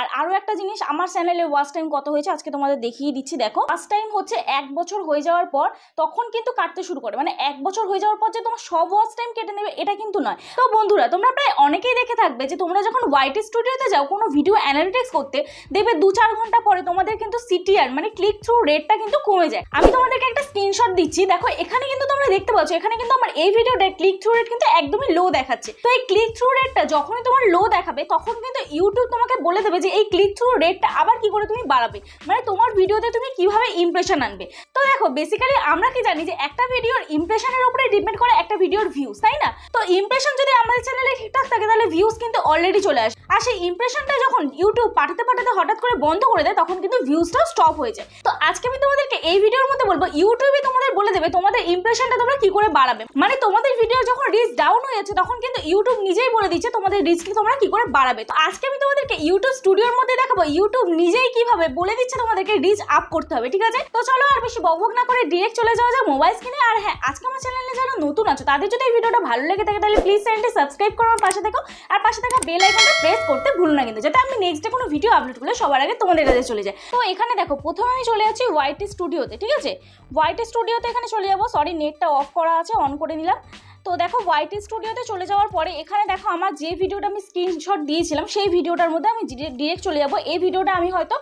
আর আরও একটা জিনিস, আমার চ্যানেলে ওয়াচ টাইম কত হয়েছে আজকে তোমাদের দেখিয়ে দিচ্ছি। দেখো, ওয়াচ টাইম হচ্ছে 1 বছর হয়ে যাওয়ার পর তখন কিন্তু কাটতে শুরু করে, মানে 1 বছর হয়ে যাওয়ার পর যে তোমার সব ওয়াচ টাইম কেটে নেবে এটা কিন্তু নয়। তো বন্ধুরা, তোমরা প্রায় অনেকেই দেখে থাকবে যে তোমরা যখন ওয়াইটি স্টুডিওতে যাও কোনো ভিডিও অ্যানালিটিক্স করতে, দেখবে 2-4 ঘন্টা পরে তোমাদের কিন্তু সিটিআর মানে ক্লিক থ্রু রেটটা কিন্তু কমে যায়। আমি তোমাদেরকে একটা স্ক্রিনশট দিচ্ছি, দেখো এখানে কিন্তু তোমরা দেখতে পাচ্ছ এখানে কিন্তু আমার এই ভিডিওটা ক্লিক থ্রু রেট কিন্তু একদমই লো দেখাচ্ছে। তো এই ক্লিক থ্রু রেটটা যখনই তোমার লো দেখাবে তখন কিন্তু ইউটিউব তোমাকে বলে দেবে যে এই ক্লিক থ্রু রেটটা আবার কি করে তুমি বাড়াবে, মানে তোমার ভিডিওতে তুমি কিভাবে ইমপ্রেশন আনবে। তো দেখো, বেসিক্যালি আমরা কি জানি যে একটা ভিডিওর ইমপ্রেশনের উপরে ডিপেন্ড করে একটা ভিডিওর ভিউজ, তাই না? তো ইমপ্রেশন যদি আমাদের চ্যানেলে ঠিকঠাক থাকে তাহলে ভিউজ কিন্তু অলরেডি চলে আসে, আর সেই ইমপ্রেশনটা যখন ইউটিউব পাঠাতে পাঠাতে হঠাৎ করে বন্ধ করে দেয় তখন কিন্তু ভিউজটাও স্টপ হয়ে যায়। তো আজকে আমি তোমাদেরকে এই ভিডিওর মধ্যে বলবো ইউটিউবই তোমাদের বলে দেবে তোমাদের ইমপ্রেশনটা তোমরা কি করে বাড়াবে, মানে তোমাদের ভিডিও যখন রিচ ডাউন হয়ে যাচ্ছে তখন কিন্তু ইউটিউব নিজেই বলে দিচ্ছে তোমাদের রিচকে তোমরা কি করে বাড়াবে। তো আজকে আমি তোমাদেরকে ইউটিউব স্টুডিওর মধ্যে দেখাবো ইউটিউব নিজেই কিভাবে বলে দিচ্ছে তোমাদেরকে রিচ আপ করতে হবে, ঠিক আছে? তো চলো আর বেশি বকবক না করে ডিরেক্ট চলে যাওয়া যাক মোবাইল স্ক্রিনে। আর হ্যাঁ, আজকে আমার চ্যানেলে যারা নতুন আছো তাদের যদি এই ভিডিওটা ভালো লেগে থাকে তাহলে প্লিজ চ্যানেলটি সাবস্ক্রাইব করো, আমার পাশে থেকো, আর পাশে থাকা বেল আইকনটা প্রেস করতে ভুলো না কিন্তু, যাতে আমি নেক্সট ডে কোনো ভিডিও আপলোড করলে সবার আগে তোমাদের কাছে চলে যায়। তো এখানে দেখো, প্রথমে আমি চলে যাচ্ছি ওয়াইটি স্টুডিওতে, ঠিক আছে? ওয়াইটি স্টুডিওতে এখানে চলে যাবো, সরি নেটটা অফ করা আছে, অন করে নিলাম। তো দেখো, ওয়াইটি স্টুডিওতে চলে যাওয়ার পরে এখানে দেখো আমার যে ভিডিওটা আমি স্ক্রিনশট দিয়েছিলাম সেই ভিডিওটার মধ্যে আমি ডিরেক্ট চলে যাবো। এই ভিডিওটা আমি হয়তো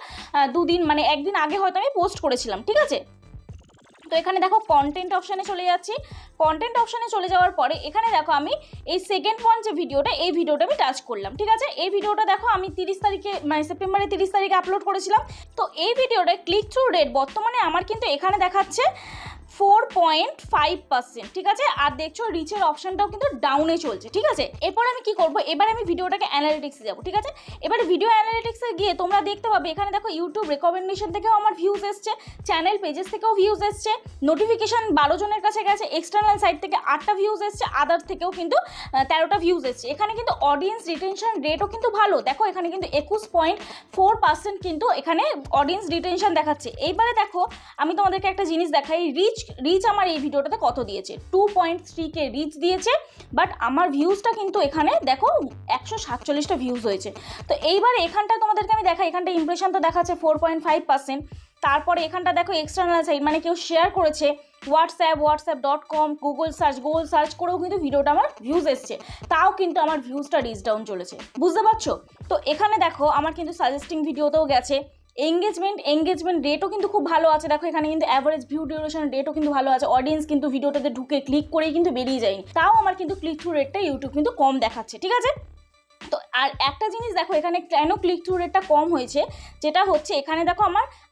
2 দিন মানে 1 দিন আগে হয়তো আমি পোস্ট করেছিলাম, ঠিক আছে? তো এখানে দেখো কন্টেন্ট অপশানে চলে যাচ্ছি। কন্টেন্ট অপশানে চলে যাওয়ার পরে এখানে দেখো আমি এই সেকেন্ড ওয়ান যে ভিডিওটা, এই ভিডিওটা আমি টাচ করলাম, ঠিক আছে? এই ভিডিওটা দেখো আমি 30 তারিখে মানে সেপ্টেম্বরের 30 তারিখে আপলোড করেছিলাম। তো এই ভিডিওটা ক্লিক থ্রু রেট বর্তমানে আমার কিন্তু এখানে দেখাচ্ছে 4.5%, ঠিক আছে? আর দেখছো রিচের অপশনটাও কিন্তু ডাউনে চলছে, ঠিক আছে? এরপর আমি কি করব, এবার আমি ভিডিওটাকে অ্যানালিটিক্সে যাব, ঠিক আছে? এবারে ভিডিও অ্যানালিটিক্সে গিয়ে তোমরা দেখতে পাবে এখানে দেখো ইউটিউব রেকমেন্ডেশন থেকেও আমার ভিউজ এসছে, চ্যানেল পেজেস থেকেও ভিউজ এসছে, নোটিফিকেশন 12 জনের কাছে গেছে, এক্সটার্নাল সাইট থেকে 8টা ভিউজ এসছে, আদার থেকেও কিন্তু 13টা ভিউজ এসছে। এখানে কিন্তু অডিয়েন্স রিটেনশন রেটও কিন্তু ভালো, দেখো এখানে কিন্তু 21.4% কিন্তু এখানে অডিয়েন্স রিটেনশন দেখাচ্ছে। এইবারে দেখো আমি তোমাদেরকে একটা জিনিস দেখাই, রিচ আমার এই ভিডিওটাতে কত দিয়েছে, 2.3K রিচ দিয়েছে, বাট আমার ভিউজটা কিন্তু এখানে দেখো 147টা ভিউজ হয়েছে। তো এইবার এখানটা তোমাদেরকে আমি দেখাই, এখানটা ইমপ্রেশন তো দেখাচ্ছে 4.5%। তারপরে এখানটা দেখো এক্সটার্নাল সাইট মানে কেউ শেয়ার করেছে, whatsapp.com, গুগল সার্চ করেও কিন্তু ভিডিওটা আমার ভিউজ এসছে, তাও কিন্তু আমার ভিউজটা রিচ ডাউন চলেছে, বুঝতে পারছো? তো এখানে দেখো আমার কিন্তু সাজেস্টিং ভিডিওতেও গেছে, এঙ্গেজমেন্ট রেটও কিন্তু খুব ভালো আছে, দেখো এখানে কিন্তু অ্যাভারেজ ভিউ ডিউরেশন রেটও কিন্তু ভালো আছে, অডিয়েন্স কিন্তু ভিডিওটাতে ঢুকে ক্লিক করেই কিন্তু বেরিয়ে যায়নি, তাও আমার কিন্তু ক্লিক থ্রু রেটটা ইউটিউব কিন্তু কম দেখাচ্ছে, ঠিক আছে? তো আর একটা জিনিস দেখো এখানে কেন ক্লিক থ্রু রেটটা কম হয়েছে, যেটা হচ্ছে এখানে দেখো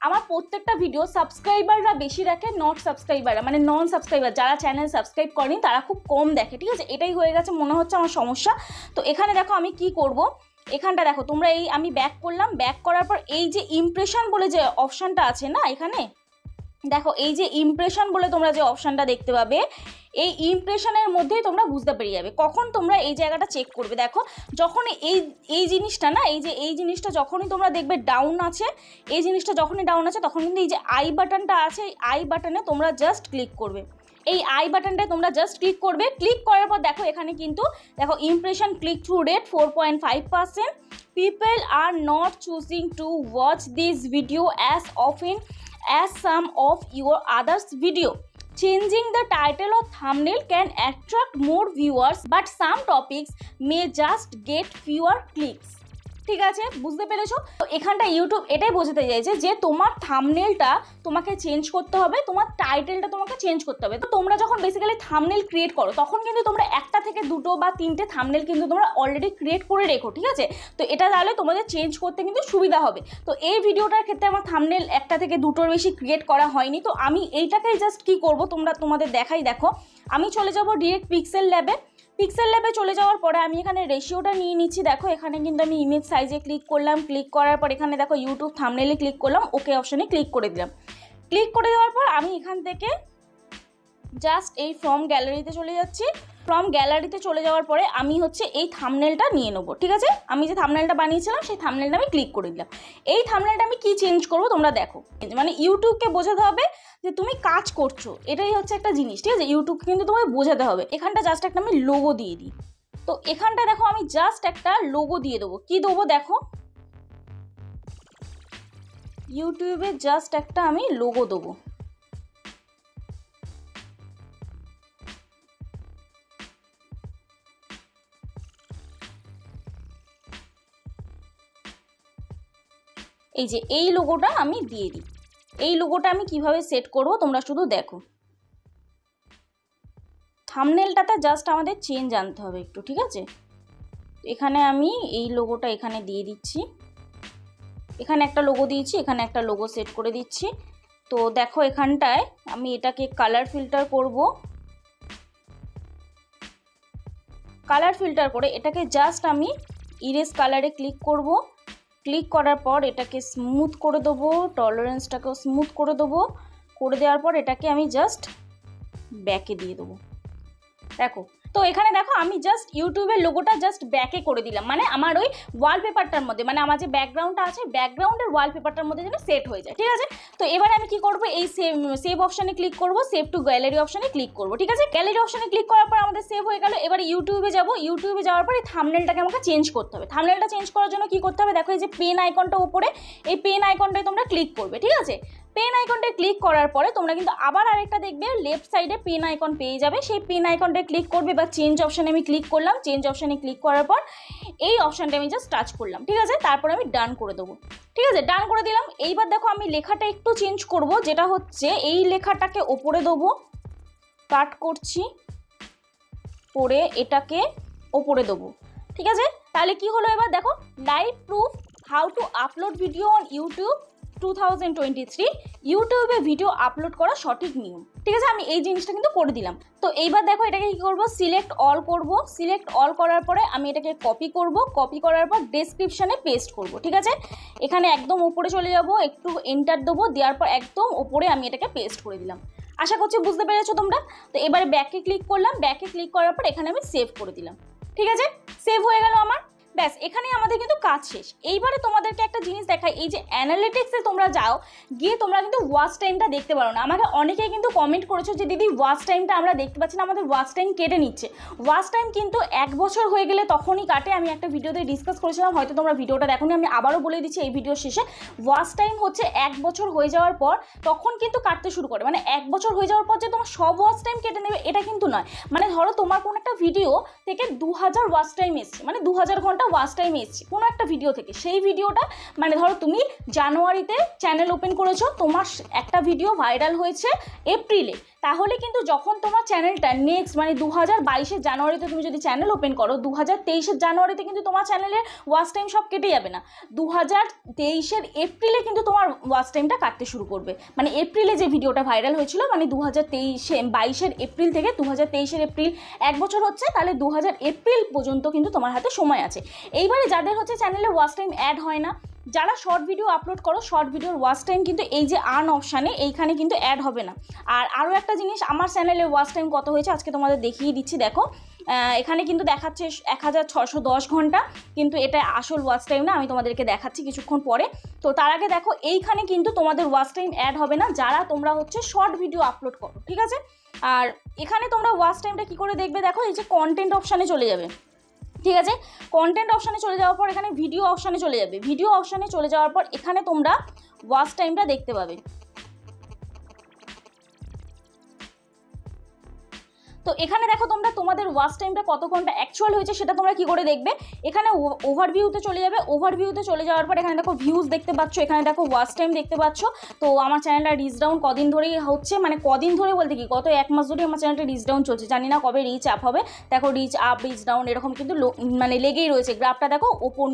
আমার প্রত্যেকটা ভিডিও সাবস্ক্রাইবাররা বেশি দেখে, নট সাবস্ক্রাইবাররা মানে নন সাবস্ক্রাইবার যারা চ্যানেল সাবস্ক্রাইব করেনি তারা খুব কম দেখে, ঠিক আছে? এটাই হয়ে গেছে মনে হচ্ছে আমার সমস্যা। তো এখানে দেখো আমি কি করব, এখানটা দেখো তোমরা এই আমি ব্যাক করলাম, ব্যাক করার পর এই যে ইমপ্রেশন বলে যে অপশানটা আছে না, এখানে দেখো এই যে ইমপ্রেশন বলে তোমরা যে অপশানটা দেখতে পাবে, এই ইমপ্রেশনের মধ্যেই তোমরা বুঝতে পেরে যাবে কখন তোমরা এই জায়গাটা চেক করবে। দেখো যখন এই জিনিসটা না, এই জিনিসটা যখনই তোমরা দেখবে ডাউন আছে, এই জিনিসটা যখনই ডাউন আছে তখন কিন্তু এই যে আই বাটনটা আছে, এই আই বাটনে তোমরা জাস্ট ক্লিক করবে, এই আই বাটনটায় তোমরা জাস্ট ক্লিক করবে। ক্লিক করার পর দেখো এখানে কিন্তু দেখো impression click through rate 4.5%, people are not choosing to watch this video as often as some of your others video. Changing the title or thumbnail can attract more viewers, but some topics may just get fewer clicks. ঠিক আছে, বুঝতে পেরেছো? তো এখানটা YouTube এটাই বোঝাতে চাইছে যে তোমার থাম্বনেলটা তোমাকে চেঞ্জ করতে হবে, তোমার টাইটেলটা তোমাকে চেঞ্জ করতে হবে। তো তোমরা যখন বেসিক্যালি থাম্বনেল ক্রিয়েট করো তখন কিন্তু তোমরা 1টা থেকে 2টো বা 3টে থাম্বনেল কিন্তু তোমরা অলরেডি ক্রিয়েট করে রেখো, ঠিক আছে? তো এটা তাহলে তোমাদের চেঞ্জ করতে কিন্তু সুবিধা হবে। তো এই ভিডিওটার ক্ষেত্রে আমার থাম্বনেল 1টা থেকে 2টোর বেশি ক্রিয়েট করা হয়নি, তো আমি এইটাকেই জাস্ট কি করব তোমাদের দেখাই। দেখো আমি চলে যাব ডিরেক্ট পিক্সেল ল্যাবে চলে যাওয়ার পরে আমি এখানে রেশিওটা নিয়ে নিচ্ছি। দেখো এখানে কিন্তু আমি ইমেজ সাইজে ক্লিক করলাম, ক্লিক করার পর এখানে দেখো ইউটিউব থাম্বনেলে ক্লিক করলাম, ওকে অপশানে ক্লিক করে দিলাম। ক্লিক করে দেওয়ার পর আমি এখান থেকে জাস্ট এই ফ্রম গ্যালারিতে চলে যাচ্ছি। ফ্রম গ্যালারিতে চলে যাওয়ার পরে আমি হচ্ছে এই থাম্বনেলটা নিয়ে নেবো, ঠিক আছে? আমি যে থাম্বনেলটা বানিয়েছিলাম সেই থাম্বনেলটা আমি ক্লিক করে দিলাম। এই থাম্বনেলটা আমি কি চেঞ্জ করবো তোমরা দেখো, মানে ইউটিউবকে বোঝাতে হবে যে তুমি কাজ করছো, এটাই হচ্ছে একটা জিনিস, ঠিক আছে? ইউটিউবকে কিন্তু তোমায় বোঝাতে হবে। এখানটা জাস্ট একটা আমি লোগো দিয়ে দিই। তো এখানটা দেখো আমি জাস্ট একটা লোগো দিয়ে দেবো। কি দেবো দেখো, ইউটিউবে জাস্ট একটা আমি লোগো দেবো। এই যে এই লোগোটা আমি দিয়ে দিই। এই লোগোটা আমি কিভাবে সেট করব তোমরা শুধু দেখো। থাম্বনেলটাতে জাস্ট আমাদের চেঞ্জ আনতে হবে একটু, ঠিক আছে? এখানে আমি এই লোগোটা এখানে দিয়ে দিচ্ছি, এখানে একটা লোগো দিয়েছি, এখানে একটা লোগো সেট করে দিচ্ছি। তো দেখো এখানটায় আমি এটাকে কালার ফিল্টার করব। কালার ফিল্টার করে এটাকে জাস্ট আমি ইরেজ কালারে ক্লিক করব। ক্লিক করার পর এটাকে স্মুথ করে দেবো, টলারেন্সটাকেও স্মুথ করে দেবো। করে দেওয়ার পর এটাকে আমি জাস্ট ব্যাকে দিয়ে দেবো। দেখো, তো এখানে দেখো আমি জাস্ট ইউটিউবের লোগোটা জাস্ট ব্যাকে করে দিলাম, মানে আমার ওই ওয়ালপেপারটার মধ্যে, মানে আমার যে ব্যাকগ্রাউন্ডটা আছে ব্যাকগ্রাউন্ডের ওয়ালপেপারটার মধ্যে যেন সেট হয়ে যায়, ঠিক আছে? তো এবারে আমি কি করব, এই সেভ অপশানে ক্লিক করব, সেভ টু গ্যালারি অপশানে ক্লিক করব, ঠিক আছে? গ্যালারি অপশানে ক্লিক করার পর আমাদের সেভ হয়ে গেল। এবারে ইউটিউবে যাব, ইউটিউবে যাওয়ার পর এই থাম্বনেলটাকে আমাকে চেঞ্জ করতে হবে। থাম্বনেলটা চেঞ্জ করার জন্য কি করতে হবে, দেখো এই যে পেন আইকনটা উপরে, এই পেন আইকনটায় তোমরা ক্লিক করবে, ঠিক আছে? পেন আইকনটায় ক্লিক করার পরে তোমরা কিন্তু আবার আরেকটা দেখবে লেফট সাইডে পেন আইকন পেয়ে যাবে, সেই পেন আইকনটায় ক্লিক করবে। বা চেঞ্জ অপশানে আমি ক্লিক করলাম, চেঞ্জ অপশানে ক্লিক করার পর এই অপশানটা আমি জাস্ট টাচ করলাম, ঠিক আছে? তারপর আমি ডান করে দেবো, ঠিক আছে? ডান করে দিলাম। এইবার দেখো আমি লেখাটা একটু চেঞ্জ করব, যেটা হচ্ছে এই লেখাটাকে ওপরে দেবো, কাট করছি, করে এটাকে ওপরে দেবো, ঠিক আছে? তাহলে কি হলো, এবার দেখো live proof how to upload video on YouTube 2023, ইউটিউবে ভিডিও আপলোড করা সঠিক নিয়ম, ঠিক আছে? আমি এই জিনিসটা কিন্তু করে দিলাম। তো এইবার দেখো এটাকে কি করব, সিলেক্ট অল করব। সিলেক্ট অল করার পরে আমি এটাকে কপি করব, কপি করার পর ডেসক্রিপশানে পেস্ট করব, ঠিক আছে? এখানে একদম উপরে চলে যাব, একটু এন্টার দেবো, দেওয়ার পর একদম উপরে আমি এটাকে পেস্ট করে দিলাম। আশা করছি বুঝতে পেরেছো তোমরা। তো এবারে ব্যাকে ক্লিক করলাম, ব্যাকে ক্লিক করার পর এখানে আমি সেভ করে দিলাম, ঠিক আছে? সেভ হয়ে গেল আমার। ব্যাস, এখানেই আমাদের কিন্তু কাজ শেষ। এইবারে তোমাদেরকে একটা জিনিস দেখাই, এই যে অ্যানালিটিক্সে তোমরা যাও, গিয়ে তোমরা কিন্তু ওয়াচ টাইমটা দেখতে পারো না। আমাকে অনেকেই কিন্তু কমেন্ট করেছো যে দিদি ওয়াচ টাইমটা আমরা দেখতে পাচ্ছি না, আমাদের ওয়াচ টাইম কেটে নিচ্ছে। ওয়াচ টাইম কিন্তু 1 বছর হয়ে গেলে তখনই কাটে। আমি একটা ভিডিওতে ডিসকাস করেছিলাম, হয়তো তোমরা ভিডিওটা দেখোনি, আমি আবারও বলে দিচ্ছি এই ভিডিওর শেষে। ওয়াচ টাইম হচ্ছে 1 বছর হয়ে যাওয়ার পর তখন কিন্তু কাটতে শুরু করে, মানে 1 বছর হয়ে যাওয়ার পর যে তোমার সব ওয়াচ টাইম কেটে নেবে এটা কিন্তু নয়। মানে ধরো তোমার কোনো একটা ভিডিও থেকে 2000 ওয়াচ টাইম এসছে, মানে 2000 ঘন্টা ওয়াচ টাইম এসছে কোনো একটা ভিডিও থেকে, সেই ভিডিওটা মানে ধরো তুমি জানুয়ারিতে চ্যানেল ওপেন করেছো, তোমার একটা ভিডিও ভাইরাল হয়েছে এপ্রিলে, তাহলে কিন্তু যখন তোমার চ্যানেলটা নেক্সট মানে 2022-এর জানুয়ারিতে তুমি যদি চ্যানেল ওপেন করো, 2023-এর জানুয়ারিতে কিন্তু তোমার চ্যানেলের ওয়াচ টাইম সব কেটে যাবে না। 2023-এর এপ্রিলে কিন্তু তোমার ওয়াচ টাইমটা কাটতে শুরু করবে। মানে এপ্রিলে যে ভিডিওটা ভাইরাল হয়েছিল, মানে 2022-এর এপ্রিল থেকে 2023-এর এপ্রিল 1 বছর হচ্ছে, তাহলে 2000 এপ্রিল পর্যন্ত কিন্তু তোমার হাতে সময় আছে। এইবারে যাদের হচ্ছে চ্যানেলে ওয়াচ টাইম অ্যাড হয় না, যারা শর্ট ভিডিও আপলোড করো, শর্ট ভিডিওর ওয়াচ টাইম কিন্তু এই যে আর্ন অপশানে এইখানে কিন্তু অ্যাড হবে না। আর আরও একটা জিনিস, আমার চ্যানেলে ওয়াচ টাইম কত হয়েছে আজকে তোমাদের দেখিয়ে দিচ্ছি। দেখো এখানে কিন্তু দেখাচ্ছে 1610 ঘন্টা, কিন্তু এটা আসল ওয়াচ টাইম না, আমি তোমাদেরকে দেখাচ্ছি কিছুক্ষণ পরে। তো তার আগে দেখো এইখানে কিন্তু তোমাদের ওয়াচ টাইম অ্যাড হবে না যারা তোমরা হচ্ছে শর্ট ভিডিও আপলোড করো, ঠিক আছে? আর এখানে তোমরা ওয়াচ টাইমটা কী করে দেখবে, দেখো এই যে কন্টেন্ট অপশানে চলে যাবে, ঠিক আছে? কন্টেন্ট অপশানে চলে যাওয়ার পর এখানে ভিডিও অপশানে চলে যাবে। ভিডিও অপশানে চলে যাওয়ার পর এখানে তোমরা ওয়াচ টাইমটা দেখতে পাবে। তো এখানে দেখো তোমরা তোমাদের ওয়াচ টাইমটা কত ঘন্টা অ্যাকচুয়াল হয়েছে সেটা তোমরা কি করে দেখবে, এখানে ওভারভিউতে চলে যাবে। ওভারভিউতে চলে যাওয়ার পর এখানে দেখো ভিউজ দেখতে পাচ্ছ, এখানে দেখো ওয়াচ টাইম দেখতে পাচ্ছ। তো আমার চ্যানেলটা রিচ ডাউন কদিন ধরেই হচ্ছে, মানে কদিন ধরে বলতে কি গত 1 মাস ধরে আমার চ্যানেলটা রিচ ডাউন চলছে, জানি না কবে রিচ আপ হবে। দেখো রিচ আপ রিচ ডাউন এরকম কিন্তু মানে লেগেই রয়েছে, গ্রাফটা দেখো ওপর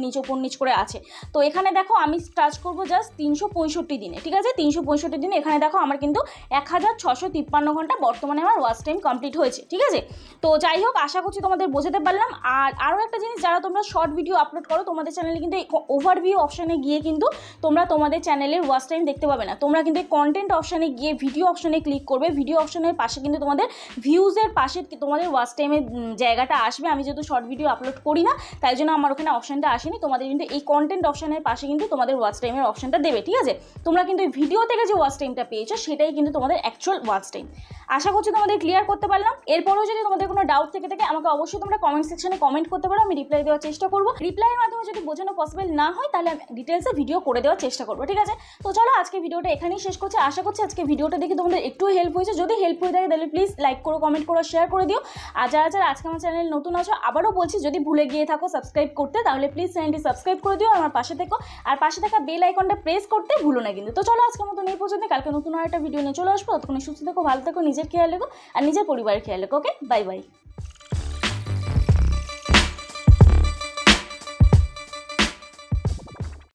নিচ করে আছে। তো এখানে দেখো আমি টাচ করবো জাস্ট 365 দিনে, ঠিক আছে? 365 দিনে এখানে দেখো আমার কিন্তু 1653 ঘন্টা বর্তমানে আমার ওয়াচ টাইম কমপ্লিট হয়েছে, ঠিক আছে? তো যাই হোক, আশা করছি তোমাদের বোঝাতে পারলাম। আর আরও একটা জিনিস, যারা তোমরা শর্ট ভিডিও আপলোড করো তোমাদের চ্যানেলে কিন্তু এই ওভারভিউ অপশানে গিয়ে কিন্তু তোমরা তোমাদের চ্যানেলের ওয়াচ টাইম দেখতে পাবে না। তোমরা কিন্তু কন্টেন্ট অপশানে গিয়ে ভিডিও অপশানে ক্লিক করবে, ভিডিও অপশানের পাশে কিন্তু তোমাদের ভিউজের পাশে তোমাদের ওয়াচ টাইমের জায়গাটা আসবে। আমি যেহেতু শর্ট ভিডিও আপলোড করি না, তাই জন্য আমার ওখানে অপশানটা আসেনি। তোমাদের কিন্তু এই কন্টেন্ট অপশানের পাশে কিন্তু তোমাদের ওয়াচ টাইমের অপশানটা দেবে, ঠিক আছে? তোমরা কিন্তু ভিডিও থেকে যে ওয়াচ টাইমটা পেয়েছো সেটাই কিন্তু তোমাদের অ্যাকচুয়াল ওয়াচ টাইম। আশা করছি তোমাদের ক্লিয়ার করতে পারলাম। এরপরেও যদি তোমাদের কোনো ডাউট থেকে থাকে আমাকে অবশ্যই তোমরা কমেন্ট সেকশনে কমেন্ট করতে পারো, আমি রিপ্লাই দেওয়ার চেষ্টা করবো। রিপ্লাইয়ের মাধ্যমে যদি বোঝানো পসিবল না হয় তাহলে আমি ডিটেলসে ভিডিও করে দেওয়ার চেষ্টা করবো, ঠিক আছে? তো চলো আজকে ভিডিওটা এখানেই শেষ করছি। আশা করছি আজকে ভিডিওটা দেখে তোমাদের একটু হেল্প হয়েছে। যদি হেল্প হয়ে থাকে তাহলে প্লিজ লাইক করো, কমেন্ট করো, শেয়ার করে দিও। আর যারা যারা আজকে আমার চ্যানেল নতুন আছো, আবারও বলছি যদি ভুলে গিয়ে থাকো সাবস্ক্রাইব করতে তাহলে প্লিজ চ্যানেলটি সাবস্ক্রাইব করে দিও, আমার পাশে থেকো। আর পাশে থাকা বেল আইকনটা প্রেস করতে ভুলো না কিন্তু। তো চলো আজকের মতন এই পর্যন্ত, কালকে নতুন আর একটা ভিডিও নিয়ে চলে আসবো। ততক্ষণ সুস্থ থেকো, ভালো থেকো, নিজের খেয়াল রেখো আর নিজের পরিবারের খেয়াল রেখো। ওকে, বাই বাই।